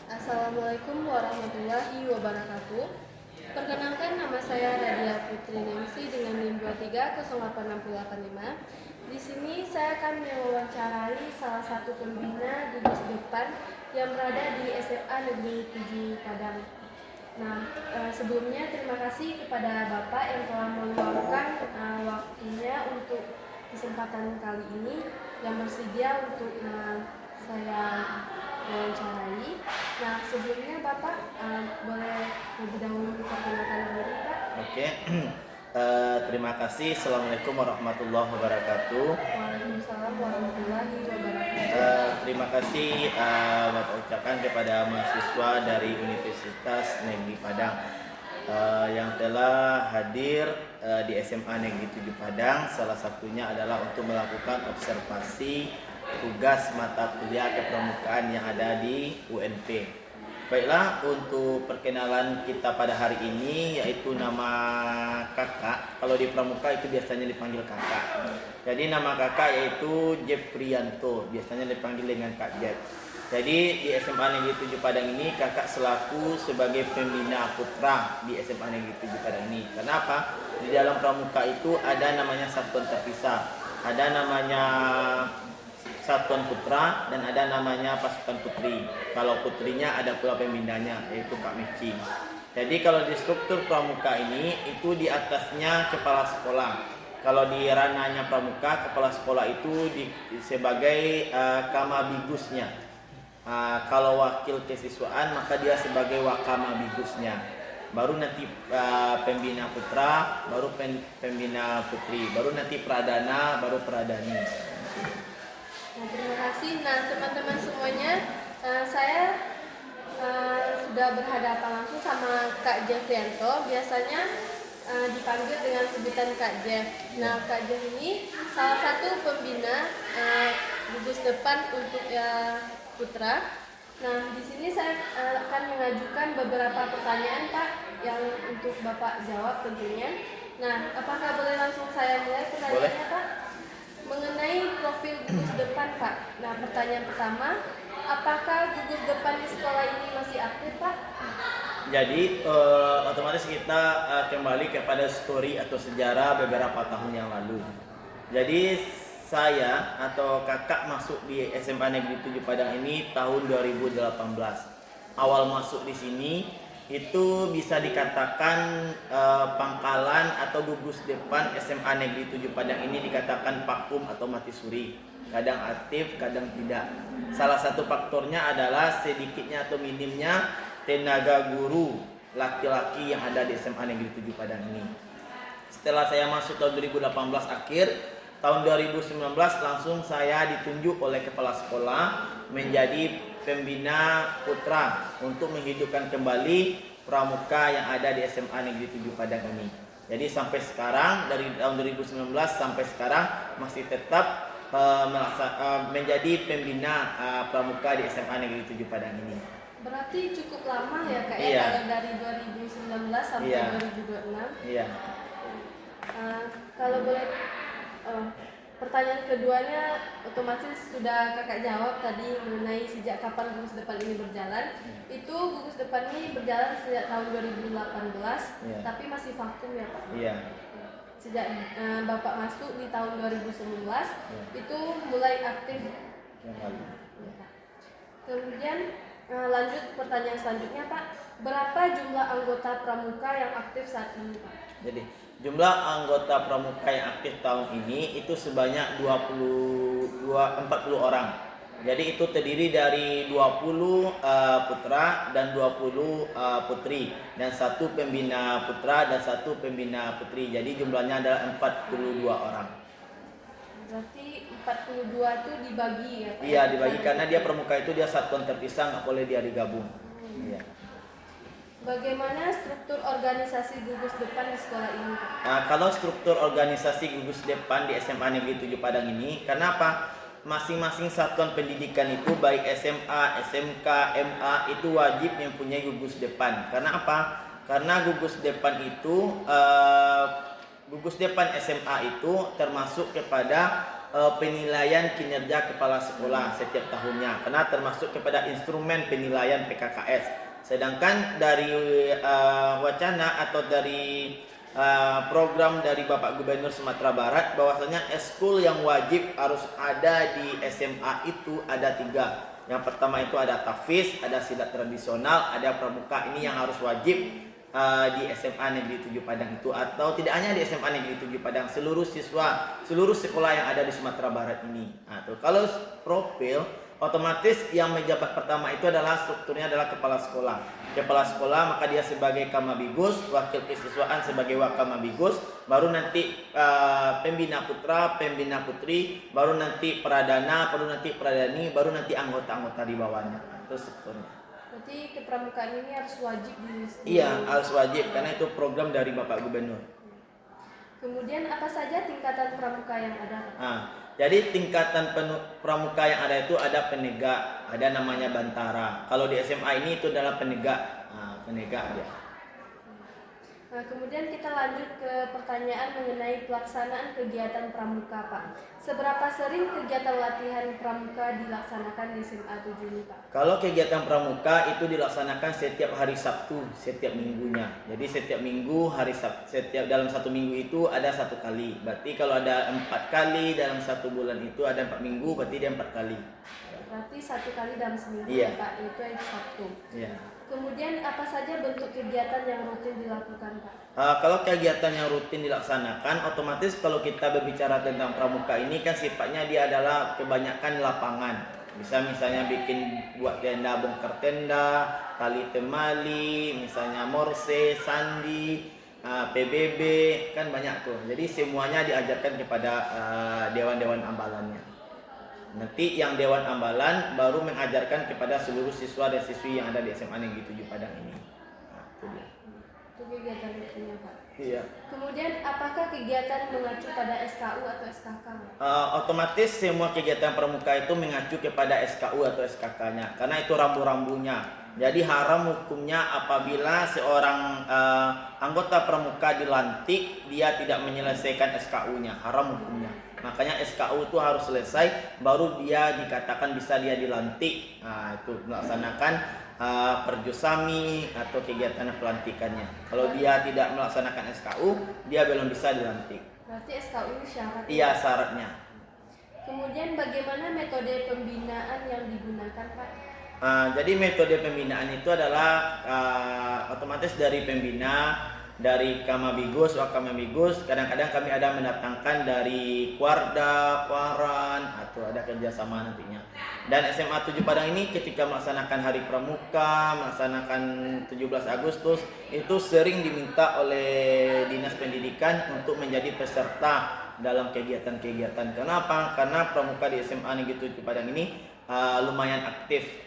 Assalamualaikum warahmatullahi wabarakatuh. Perkenalkan, nama saya Radia Putri Ningsi dengan NIM 23086085. Di sini saya akan mewawancarai salah satu pembina gugus depan yang berada di SMA Negeri 7 Padang. Sebelumnya terima kasih kepada Bapak yang telah meluangkan waktunya untuk kesempatan kali ini yang bersedia untuk saya wawancarai. Sebelumnya Bapak boleh lebih dahulu memperkenalkan diri, Pak. Oke, terima kasih. Assalamualaikum warahmatullahi wabarakatuh. Waalaikumsalam warahmatullahi wabarakatuh. Terima kasih Bapak ucapkan kepada mahasiswa dari Universitas Negeri Padang yang telah hadir di SMA Negeri 7 Padang. Salah satunya adalah untuk melakukan observasi tugas mata kuliah kepramukaan yang ada di UNP. Baiklah, untuk perkenalan kita pada hari ini yaitu nama kakak. Kalau di pramuka itu biasanya dipanggil kakak. Jadi nama kakak yaitu Jeb Prianto, biasanya dipanggil dengan Kak Jeb. Jadi di SMA Negeri 7 Padang ini kakak selaku sebagai pembina putra di SMA Negeri 7 Padang ini. Kenapa? Di dalam pramuka itu ada namanya satuan terpisah. Ada namanya satuan putra dan ada namanya pasukan putri. Kalau putrinya ada pula pembinanya yaitu Kak Meci. Jadi kalau di struktur pramuka ini itu di atasnya kepala sekolah. Kalau di ranahnya pramuka, kepala sekolah itu sebagai kamabigusnya. Kalau wakil kesiswaan maka dia sebagai wakamabigusnya. Baru nanti pembina putra, baru pembina putri, baru nanti pradana, baru pradani. Terima kasih. Teman-teman semuanya, saya sudah berhadapan langsung sama Kak Jeff Yanto. Biasanya dipanggil dengan sebutan Kak Jeff. Kak Jeff ini salah satu pembina gugus depan untuk putra. Di sini saya akan mengajukan beberapa pertanyaan, Pak, yang untuk Bapak jawab tentunya. Apakah boleh langsung saya mulai pertanyaannya, Pak? Mengenai profil gugus depan, Pak. Pertanyaan pertama, apakah gugus depan di sekolah ini masih aktif, Pak? Jadi otomatis kita kembali kepada story atau sejarah beberapa tahun yang lalu. Jadi saya atau kakak masuk di SMA Negeri 7 Padang ini tahun 2018. Awal masuk di sini itu bisa dikatakan pangkalan atau gugus depan SMA Negeri 7 Padang ini dikatakan vakum atau mati suri. Kadang aktif, kadang tidak. Salah satu faktornya adalah sedikitnya atau minimnya tenaga guru laki-laki yang ada di SMA Negeri 7 Padang ini. Setelah saya masuk tahun 2018 akhir, tahun 2019 langsung saya ditunjuk oleh kepala sekolah menjadi pembina putra untuk menghidupkan kembali pramuka yang ada di SMA Negeri 7 Padang ini. Jadi sampai sekarang dari tahun 2019 sampai sekarang masih tetap menjadi pembina pramuka di SMA Negeri 7 Padang ini. Berarti cukup lama ya, Kak, Iya. kalau dari 2019 sampai 2026. Iya. Kalau boleh pertanyaan keduanya otomatis sudah kakak jawab tadi mengenai sejak kapan gugus depan ini berjalan. Itu gugus depan ini berjalan sejak tahun 2018, tapi masih vakum ya, Pak? Iya. Sejak Bapak masuk di tahun 2019 itu mulai aktif. Kemudian lanjut pertanyaan selanjutnya, Pak. Berapa jumlah anggota pramuka yang aktif saat ini, Pak? Jadi jumlah anggota pramuka yang aktif tahun ini itu sebanyak 40 orang. Jadi itu terdiri dari 20 putra dan 20 putri dan satu pembina putra dan satu pembina putri. Jadi jumlahnya adalah 42 orang. Berarti 42 itu dibagi ya, Pak? Iya, dibagi karena dia pramuka itu dia satuan terpisah, nggak boleh dia digabung. Iya. Bagaimana struktur organisasi gugus depan di sekolah ini, Pak? Kalau struktur organisasi gugus depan di SMA Negeri 7 Padang ini, kenapa? Masing-masing satuan pendidikan itu baik SMA, SMK, MA itu wajib mempunyai gugus depan. Karena apa? Karena gugus depan itu gugus depan SMA itu termasuk kepada penilaian kinerja kepala sekolah setiap tahunnya, karena termasuk kepada instrumen penilaian PKKS. Sedangkan dari wacana atau dari program dari Bapak Gubernur Sumatera Barat, bahwasanya eskul yang wajib harus ada di SMA itu ada 3. Yang pertama itu ada tahfiz, ada silat tradisional, ada pramuka. Ini yang harus wajib di SMA Negeri 7 Padang itu, atau tidak hanya di SMA Negeri 7 Padang, seluruh siswa, seluruh sekolah yang ada di Sumatera Barat ini. Nah, tuh. Kalau profil, otomatis yang menjabat pertama itu adalah strukturnya adalah kepala sekolah. Kepala sekolah maka dia sebagai Kamabigus, wakil kesiswaan sebagai Wakamabigus, baru nanti pembina putra, pembina putri, baru nanti pradana, baru nanti pradani, baru nanti anggota-anggota di bawahnya. Itu strukturnya. Berarti kepramukaan ini harus wajib di Iya, harus wajib karena itu program dari Bapak Gubernur. Kemudian apa saja tingkatan pramuka yang ada? Jadi tingkatan pramuka yang ada itu ada penegak, ada namanya bantara. Kalau di SMA ini itu adalah penegak, penegak dia. Nah, kemudian kita lanjut ke pertanyaan mengenai pelaksanaan kegiatan pramuka, Pak. Seberapa sering kegiatan latihan pramuka dilaksanakan di SMA 7 ini, Pak? Kalau kegiatan pramuka itu dilaksanakan setiap hari Sabtu, setiap minggunya. Jadi setiap minggu hari Sabtu, setiap dalam 1 minggu itu ada 1 kali. Berarti kalau ada 4 kali dalam 1 bulan itu ada 4 minggu, berarti dia 4 kali. Berarti 1 kali dalam seminggu, iya. Pak, itu hari Sabtu. Iya. Kemudian apa saja bentuk kegiatan yang rutin dilakukan, Pak? Kalau kegiatan yang rutin dilaksanakan, otomatis kalau kita berbicara tentang pramuka ini kan sifatnya dia adalah kebanyakan lapangan. Bisa misalnya buat tenda, bongkar tenda, tali temali, misalnya morse, sandi, PBB, kan banyak tuh. Jadi semuanya diajarkan kepada dewan-dewan ambalannya. Nanti yang Dewan Ambalan baru mengajarkan kepada seluruh siswa dan siswi yang ada di SMA Negeri 7 Padang ini. Nah, itu dia. Itu kegiatan rutinnya, Pak. Iya. Kemudian apakah kegiatan mengacu pada SKU atau SKK? Otomatis semua kegiatan pramuka itu mengacu kepada SKU atau SKK-nya, karena itu rambu-rambunya. Jadi haram hukumnya apabila seorang anggota pramuka dilantik dia tidak menyelesaikan SKU-nya, haram hukumnya. Makanya SKU itu harus selesai baru dia dikatakan bisa dia dilantik. Nah, itu melaksanakan perjusami atau kegiatan pelantikannya. Kalau dia tidak melaksanakan SKU, dia belum bisa dilantik. Berarti SKU ini syarat? Iya, syaratnya. Kemudian bagaimana metode pembinaan yang digunakan, Pak? Jadi metode pembinaan itu adalah otomatis dari pembina, dari Kamabigus, Wakamabigus. Kadang-kadang kami ada mendatangkan dari Kuarda, Kuaran, atau ada kerjasama nantinya. Dan SMA 7 Padang ini ketika melaksanakan Hari Pramuka, melaksanakan 17 Agustus, itu sering diminta oleh Dinas Pendidikan untuk menjadi peserta dalam kegiatan-kegiatan. Kenapa? Karena pramuka di SMA Negeri 7 Padang ini lumayan aktif.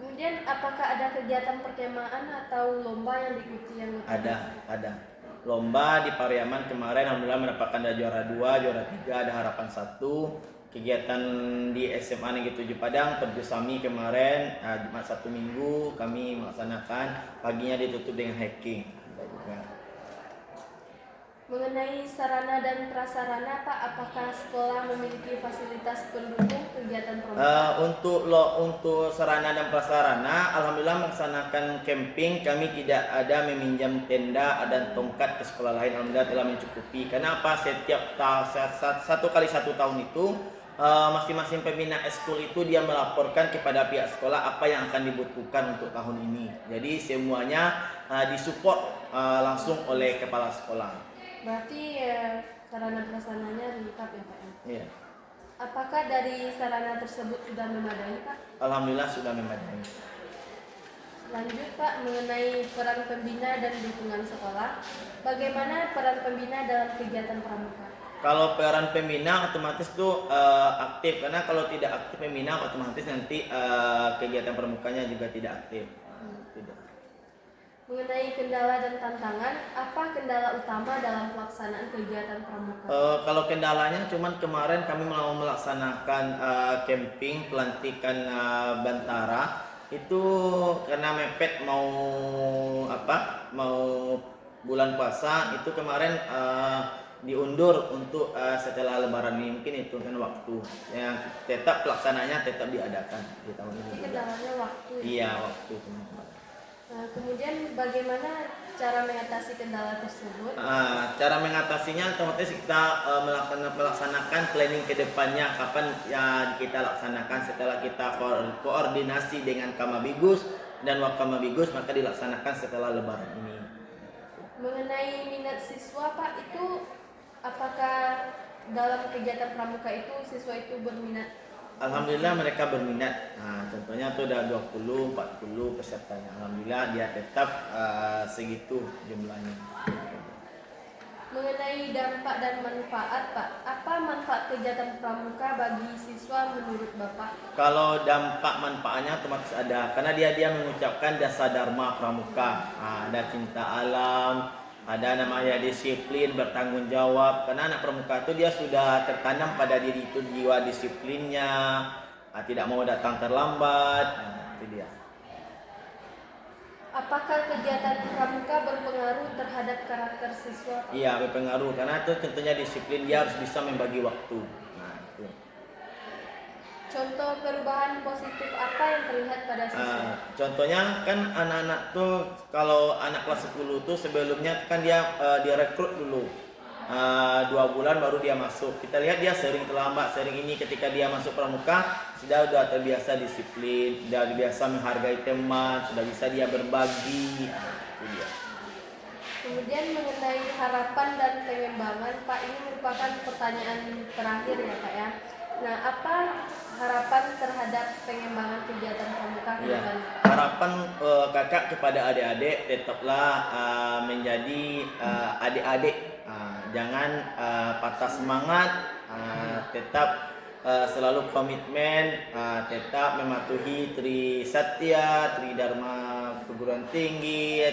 Kemudian apakah ada kegiatan perkemahan atau lomba yang diikuti yang Ada. Lomba di Pariaman kemarin alhamdulillah mendapatkan juara 2, juara 3, ada harapan 1. Kegiatan di SMA Negeri 7 Padang perjusami kemarin Jumat 1 minggu kami melaksanakan, paginya ditutup dengan hiking. Mengenai sarana dan prasarana, Pak, apakah sekolah memiliki fasilitas pendukung kegiatan pramuka? Untuk sarana dan prasarana, alhamdulillah melaksanakan camping, kami tidak ada meminjam tenda dan tongkat ke sekolah lain. Alhamdulillah telah mencukupi. Karena apa? Setiap 1 kali 1 tahun itu masing-masing pembina eskul itu dia melaporkan kepada pihak sekolah apa yang akan dibutuhkan untuk tahun ini. Jadi semuanya disupport langsung oleh kepala sekolah. Berarti sarana prasarananya lengkap ya, Pak? Iya. Apakah dari sarana tersebut sudah memadai, Pak? Alhamdulillah sudah memadai. Lanjut, Pak, mengenai peran pembina dan dukungan sekolah. Bagaimana peran pembina dalam kegiatan pramuka? Kalau peran pembina otomatis tuh aktif, karena kalau tidak aktif pembina otomatis nanti kegiatan pramukanya juga tidak aktif. Tidak. Mengenai kendala dan tantangan, apa kendala utama dalam pelaksanaan kegiatan pramuka? Kalau kendalanya cuman kemarin kami mau melaksanakan camping pelantikan Bantara itu karena mepet mau bulan puasa itu kemarin diundur untuk setelah Lebaran ini, mungkin itu kan waktu yang tetap pelaksananya tetap diadakan di tahun ini Jadi juga. kendalanya waktu. Iya, waktu teman-teman. Kemudian bagaimana cara mengatasi kendala tersebut? Cara mengatasinya otomatis kita melaksanakan planning ke depannya kapan ya kita laksanakan setelah kita koordinasi dengan Kamabigus dan Wakamabigus, maka dilaksanakan setelah Lebaran ini. Mengenai minat siswa Pak, itu apakah dalam kegiatan pramuka itu siswa itu berminat? Alhamdulillah mereka berminat. Contohnya tuh ada 20, 40 pesertanya. Alhamdulillah dia tetap segitu jumlahnya. Mengenai dampak dan manfaat Pak, apa manfaat kegiatan pramuka bagi siswa menurut Bapak? Kalau dampak manfaatnya otomatis ada, karena dia mengucapkan dasa dharma pramuka. Ada cinta alam, ada namanya disiplin, bertanggung jawab. Karena anak pramuka itu dia sudah tertanam pada diri itu jiwa disiplinnya, tidak mau datang terlambat. Itu dia. Apakah kegiatan pramuka berpengaruh terhadap karakter siswa? Iya, berpengaruh karena itu contohnya disiplin, dia harus bisa membagi waktu. Itu. Contoh perubahan positif apa yang terlihat pada siswa? Contohnya kan anak-anak tuh kalau anak kelas 10 tuh sebelumnya kan dia direkrut dulu 2 bulan baru dia masuk. Kita lihat dia sering terlambat, sering ini ketika dia masuk pramuka sudah terbiasa disiplin, sudah biasa menghargai teman, sudah bisa dia berbagi. Itu dia. Kemudian mengenai harapan dan pengembangan Pak, ini merupakan pertanyaan terakhir ya Pak ya. Nah, apa harapan terhadap pengembangan kegiatan pramuka ke Ya, depan? harapan kakak kepada adik-adik tetaplah menjadi adik-adik. Jangan patah semangat, tetap selalu komitmen, tetap mematuhi Tri Satya, Tri Dharma Perguruan Tinggi,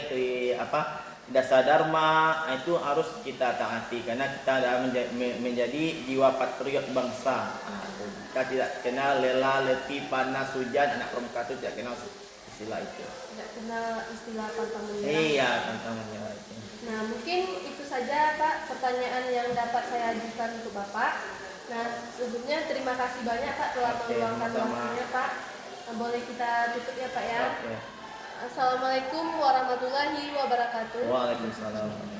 Dasa Dharma. Itu harus kita taati karena kita adalah menjadi jiwa patriot bangsa. Kita tidak kenal lelah, letih, panas, hujan. Anak pramuka itu tidak kenal istilah itu. Tidak kenal istilah pantang menyerah. Iya, pantang menyerah itu. Nah, mungkin itu saja Pak pertanyaan yang dapat saya ajukan untuk Bapak. Nah, sebelumnya terima kasih banyak Pak telah meluangkan waktunya Pak. Boleh kita tutup ya Pak ya. Oke. Assalamualaikum warahmatullahi wabarakatuh. Waalaikumsalam.